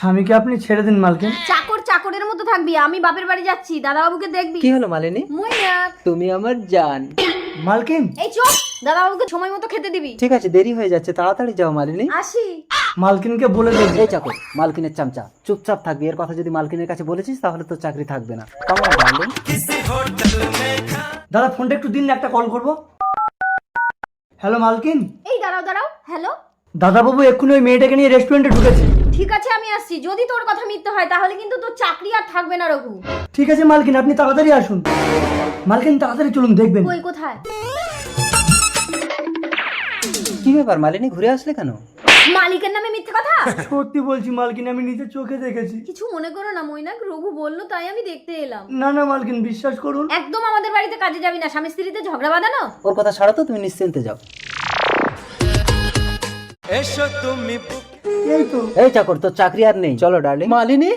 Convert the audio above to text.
স্বামীকে আপনি ছেড়ে দিন মালকিন। চাকর চাকরের মতো থাকবি, আমি বাপের বাড়ি যাচ্ছি, দাদাবাবুকে দেখবি। কি হলো মালিনী? মইনাক তুমি আমার জান। মালকিন এই চুপ, দাদাবাবুকে সময় মতো খেতে দিবি। ঠিক আছে, দেরি হয়ে যাচ্ছে, তাড়াতাড়ি যাও মালিনী। আসি। মালকিনকে বলে দেবে। এই চাকর, মালকিনের চামচা, চুপচাপ থাকবি। এর কথা যদি মালকিনের কাছে বলেছিস তাহলে তো চাকরি থাকবে না। কেমন ডার্লিং? দাদা ফোনটা একটু দিন, একটা কল করব। হ্যালো মালকিন। এই দাঁড়াও দাঁড়াও, হ্যালো। দাদাবাবু এক্ষুনি ওই মেয়েটাকে নিয়ে রেস্টুরেন্টে ঢুকেছে। ঠিক আছে আমি আসছি, যদি তোর কথা মিথ্যে হয় তাহলে কিন্তু তোর চাকরি আর থাকবে না রঘু। ঠিক আছে মালকিন, আপনি তাড়াতাড়ি আসুন। মালকিন তাড়াতাড়ি চলুন, দেখবেন। কই কোথায়? কি ব্যাপার মালিনী, ঘুরে আসলে কেন? মালিকের নামে মিথ্যে কথা? সত্যি বলছি মালকিন, আমি নিজের চোখে দেখেছি। কিছু মনে করো না মইনাক, রঘু বললো তাই আমি দেখতে এলাম। না না মালকিন, বিশ্বাস করুন। একদম আমাদের বাড়িতে কাজে যাবি না, স্বামী স্ত্রীতে ঝগড়া বাঁধানো। ওর কথা ছাড়ো তো, তুমি নিশ্চিন্তে যাও। এই তো। এই চাকর, তোর চাকরি আর নেই, চলো ডার্লিং। মালিনী